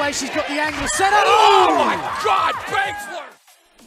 way she's got the angle set up. Oh my God, Baszler!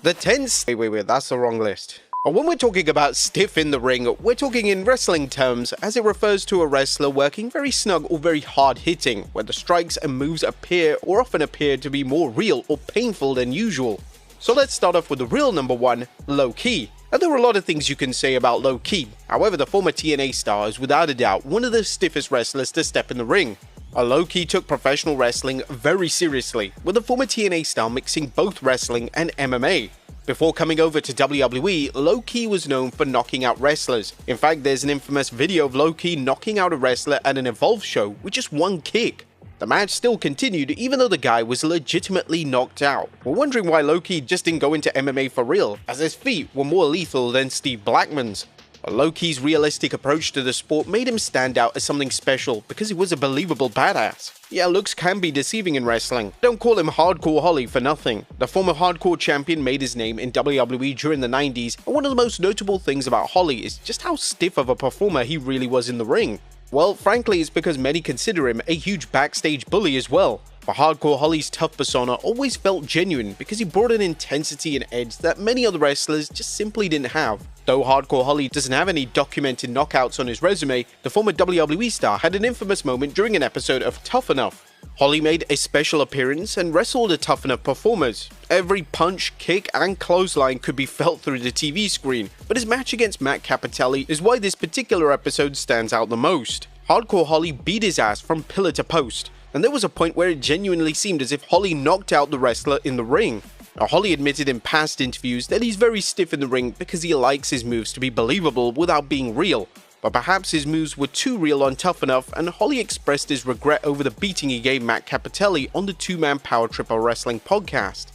The tense... Wait, that's the wrong list. And when we're talking about stiff in the ring, we're talking in wrestling terms, as it refers to a wrestler working very snug or very hard-hitting, where the strikes and moves appear or often appear to be more real or painful than usual. So let's start off with the real number one, Low Ki. And there are a lot of things you can say about Low Ki. However, the former TNA star is without a doubt one of the stiffest wrestlers to step in the ring. Low Ki took professional wrestling very seriously, with the former TNA star mixing both wrestling and MMA. Before coming over to WWE, Low Ki was known for knocking out wrestlers. In fact, there's an infamous video of Low Ki knocking out a wrestler at an Evolve show with just one kick. The match still continued even though the guy was legitimately knocked out. We're wondering why Low Ki just didn't go into MMA for real, as his feet were more lethal than Steve Blackman's. Low Ki's realistic approach to the sport made him stand out as something special because he was a believable badass. Yeah, looks can be deceiving in wrestling. Don't call him Hardcore Holly for nothing. The former hardcore champion made his name in WWE during the 90s, and one of the most notable things about Holly is just how stiff of a performer he really was in the ring. Well, frankly, it's because many consider him a huge backstage bully as well. But Hardcore Holly's tough persona always felt genuine because he brought an intensity and edge that many other wrestlers just simply didn't have. Though Hardcore Holly doesn't have any documented knockouts on his resume, the former WWE star had an infamous moment during an episode of Tough Enough. Holly made a special appearance and wrestled the Tough Enough performers. Every punch, kick, and clothesline could be felt through the TV screen, but his match against Matt Cappotelli is why this particular episode stands out the most. Hardcore Holly beat his ass from pillar to post, and there was a point where it genuinely seemed as if Holly knocked out the wrestler in the ring. Now, Holly admitted in past interviews that he's very stiff in the ring because he likes his moves to be believable without being real. But perhaps his moves were too real on Tough Enough, and Holly expressed his regret over the beating he gave Matt Cappotelli on the two-man Power Trip Wrestling podcast.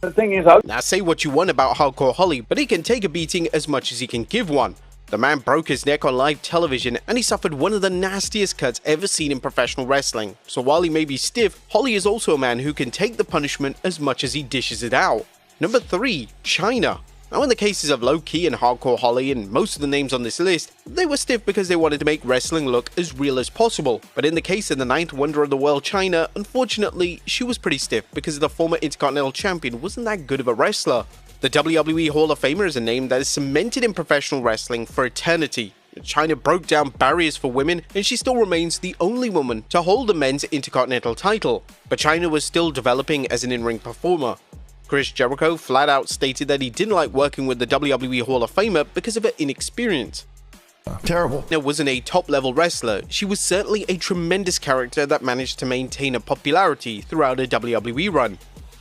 The thing is, now say what you want about Hardcore Holly, but he can take a beating as much as he can give one. The man broke his neck on live television, and he suffered one of the nastiest cuts ever seen in professional wrestling. So while he may be stiff, Holly is also a man who can take the punishment as much as he dishes it out. Number 3, China. Now in the cases of Low Ki and Hardcore Holly and most of the names on this list, they were stiff because they wanted to make wrestling look as real as possible. But in the case of the 9th wonder of the world, China, unfortunately, she was pretty stiff because the former Intercontinental Champion wasn't that good of a wrestler. The WWE Hall of Famer is a name that is cemented in professional wrestling for eternity. China broke down barriers for women, and she still remains the only woman to hold the men's Intercontinental title. But China was still developing as an in-ring performer. Chris Jericho flat out stated that he didn't like working with the WWE Hall of Famer because of her inexperience. Terrible. Now, wasn't a top-level wrestler, she was certainly a tremendous character that managed to maintain a popularity throughout a WWE run.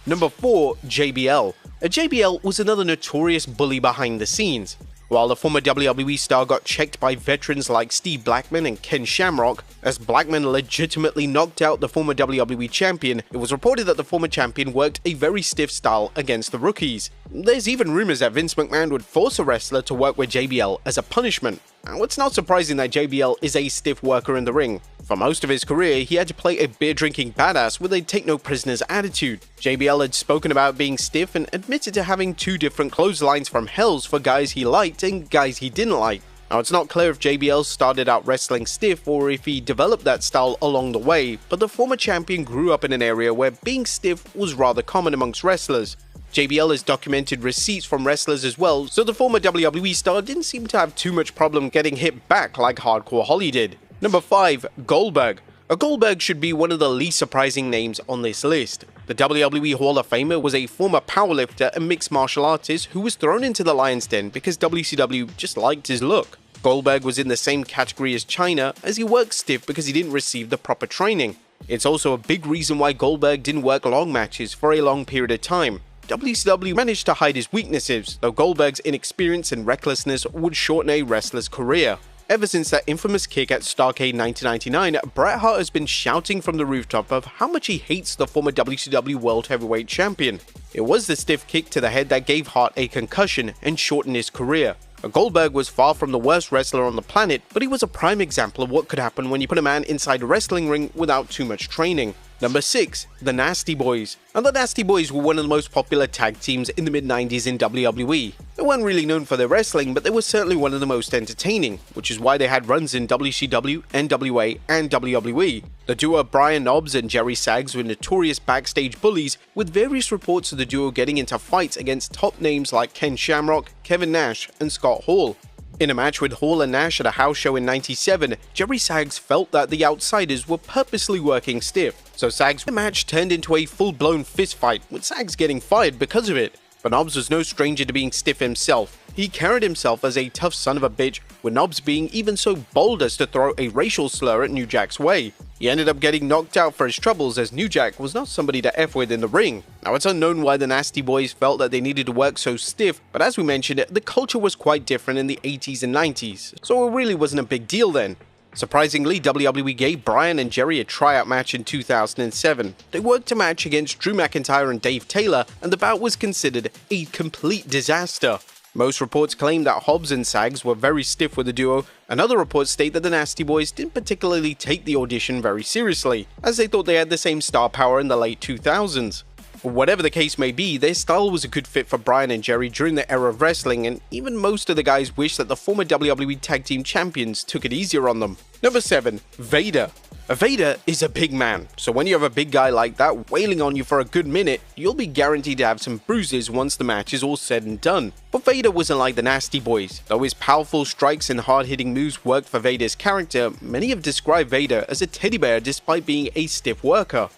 Number 4, JBL. JBL was another notorious bully behind the scenes. While the former WWE star got checked by veterans like Steve Blackman and Ken Shamrock, as Blackman legitimately knocked out the former WWE champion, it was reported that the former champion worked a very stiff style against the rookies. There's even rumors that Vince McMahon would force a wrestler to work with JBL as a punishment. Now, it's not surprising that JBL is a stiff worker in the ring. For most of his career, he had to play a beer-drinking badass with a take-no-prisoners attitude. JBL had spoken about being stiff and admitted to having 2 different clotheslines from Hells for guys he liked and guys he didn't like. Now, it's not clear if JBL started out wrestling stiff or if he developed that style along the way, but the former champion grew up in an area where being stiff was rather common amongst wrestlers. JBL has documented receipts from wrestlers as well, so the former WWE star didn't seem to have too much problem getting hit back like Hardcore Holly did. Number 5, Goldberg. Goldberg should be one of the least surprising names on this list. The WWE Hall of Famer was a former powerlifter and mixed martial artist who was thrown into the Lion's Den because WCW just liked his look. Goldberg was in the same category as China, as he worked stiff because he didn't receive the proper training. It's also a big reason why Goldberg didn't work long matches for a long period of time. WCW managed to hide his weaknesses, though Goldberg's inexperience and recklessness would shorten a wrestler's career. Ever since that infamous kick at Starrcade 1999, Bret Hart has been shouting from the rooftop of how much he hates the former WCW World Heavyweight Champion. It was the stiff kick to the head that gave Hart a concussion and shortened his career. Goldberg was far from the worst wrestler on the planet, but he was a prime example of what could happen when you put a man inside a wrestling ring without too much training. Number 6, the Nasty Boys. And the Nasty Boys were one of the most popular tag teams in the mid-90s in WWE. They weren't really known for their wrestling, but they were certainly one of the most entertaining, which is why they had runs in WCW, NWA, and WWE. The duo Brian Knobbs and Jerry Saggs were notorious backstage bullies, with various reports of the duo getting into fights against top names like Ken Shamrock, Kevin Nash, and Scott Hall. In a match with Hall and Nash at a house show in '97, Jerry Saggs felt that the Outsiders were purposely working stiff, so the match turned into a full-blown fistfight, with Saggs getting fired because of it. But Knobbs was no stranger to being stiff himself. He carried himself as a tough son of a bitch, with Knobbs being even so bold as to throw a racial slur at New Jack's way. He ended up getting knocked out for his troubles, as New Jack was not somebody to F with in the ring. Now, it's unknown why the Nasty Boys felt that they needed to work so stiff, but as we mentioned, the culture was quite different in the 80s and 90s, so it really wasn't a big deal then. Surprisingly, WWE gave Brian and Jerry a tryout match in 2007. They worked a match against Drew McIntyre and Dave Taylor, and the bout was considered a complete disaster. Most reports claim that Hobbs and Saggs were very stiff with the duo, and other reports state that the Nasty Boys didn't particularly take the audition very seriously, as they thought they had the same star power in the late 2000s. Whatever the case may be, their style was a good fit for Brian and Jerry during the era of wrestling, and even most of the guys wish that the former WWE Tag Team Champions took it easier on them. Number 7. Vader. Vader is a big man, so when you have a big guy like that wailing on you for a good minute, you'll be guaranteed to have some bruises once the match is all said and done. But Vader wasn't like the Nasty Boys. Though his powerful strikes and hard-hitting moves worked for Vader's character, many have described Vader as a teddy bear despite being a stiff worker.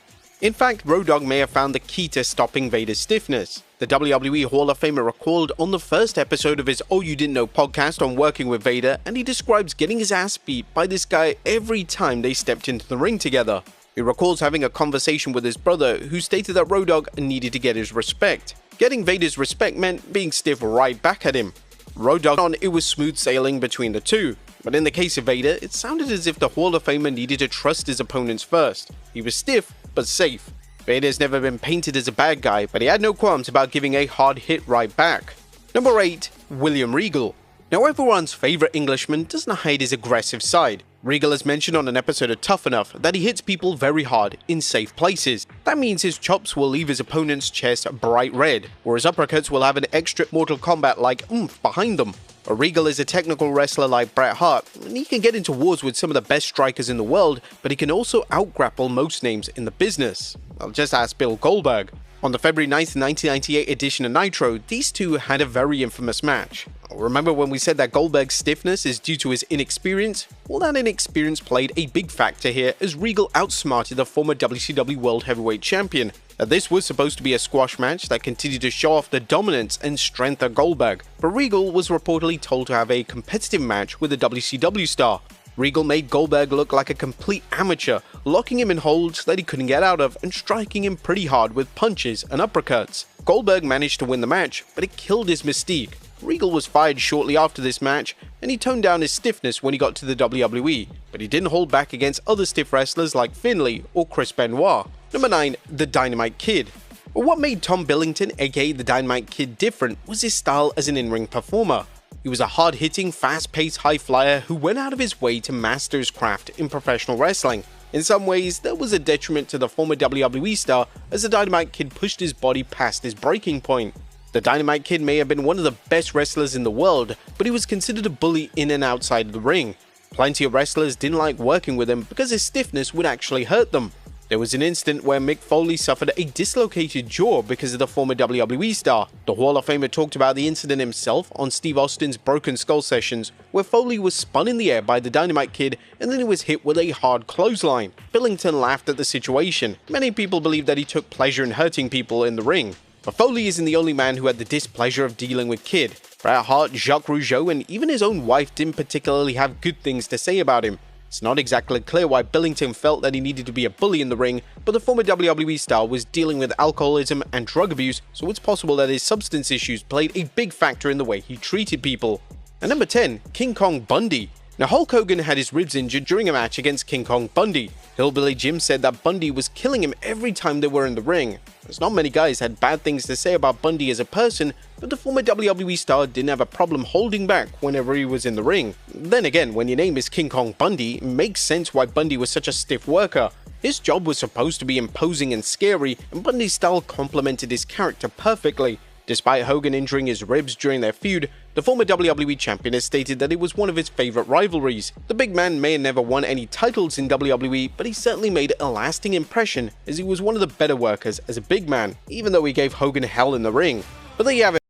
In fact, Road Dogg may have found the key to stopping Vader's stiffness. The WWE Hall of Famer recalled on the first episode of his Oh You Didn't Know podcast on working with Vader, and he describes getting his ass beat by this guy every time they stepped into the ring together. He recalls having a conversation with his brother, who stated that Road Dogg needed to get his respect. Getting Vader's respect meant being stiff right back at him. Road Dogg, it was smooth sailing between the two. But in the case of Vader, it sounded as if the Hall of Famer needed to trust his opponents first. He was stiff, but safe. Vader's never been painted as a bad guy, but he had no qualms about giving a hard hit right back. Number 8. William Regal. Now, everyone's favourite Englishman doesn't hide his aggressive side. Regal has mentioned on an episode of Tough Enough that he hits people very hard in safe places. That means his chops will leave his opponent's chest bright red, or his uppercuts will have an extra Mortal Kombat-like oomph behind them. Regal is a technical wrestler like Bret Hart, and he can get into wars with some of the best strikers in the world, but he can also out-grapple most names in the business. I'll just ask Bill Goldberg. On the February 9th, 1998 edition of Nitro, these two had a very infamous match. Remember when we said that Goldberg's stiffness is due to his inexperience? Well, that inexperience played a big factor here, as Regal outsmarted the former WCW World Heavyweight Champion. This was supposed to be a squash match that continued to show off the dominance and strength of Goldberg, but Regal was reportedly told to have a competitive match with a WCW star. Regal made Goldberg look like a complete amateur, locking him in holds that he couldn't get out of and striking him pretty hard with punches and uppercuts. Goldberg managed to win the match, but it killed his mystique. Regal was fired shortly after this match, and he toned down his stiffness when he got to the WWE, but he didn't hold back against other stiff wrestlers like Finlay or Chris Benoit. Number 9. The Dynamite Kid. What made Tom Billington, aka the Dynamite Kid, different was his style as an in-ring performer. He was a hard-hitting, fast-paced high flyer who went out of his way to master his craft in professional wrestling. In some ways, that was a detriment to the former WWE star, as the Dynamite Kid pushed his body past his breaking point. The Dynamite Kid may have been one of the best wrestlers in the world, but he was considered a bully in and outside of the ring. Plenty of wrestlers didn't like working with him because his stiffness would actually hurt them. There was an instant where Mick Foley suffered a dislocated jaw because of the former WWE star. The Hall of Famer talked about the incident himself on Steve Austin's Broken Skull sessions, where Foley was spun in the air by the Dynamite Kid and then he was hit with a hard clothesline. Billington laughed at the situation. Many people believe that he took pleasure in hurting people in the ring. But Foley isn't the only man who had the displeasure of dealing with Kid. Bret Hart, Jacques Rougeau, and even his own wife didn't particularly have good things to say about him. It's not exactly clear why Billington felt that he needed to be a bully in the ring, but the former WWE star was dealing with alcoholism and drug abuse, so it's possible that his substance issues played a big factor in the way he treated people. And number 10, King Kong Bundy. Now, Hulk Hogan had his ribs injured during a match against King Kong Bundy. Hillbilly Jim said that Bundy was killing him every time they were in the ring. There's not many guys had bad things to say about Bundy as a person, but the former WWE star didn't have a problem holding back whenever he was in the ring. Then again, when your name is King Kong Bundy, it makes sense why Bundy was such a stiff worker. His job was supposed to be imposing and scary, and Bundy's style complemented his character perfectly. Despite Hogan injuring his ribs during their feud, The former WWE champion has stated that it was one of his favorite rivalries. The big man may have never won any titles in WWE, but he certainly made a lasting impression as he was one of the better workers as a big man, even though he gave Hogan hell in the ring. But there you have it.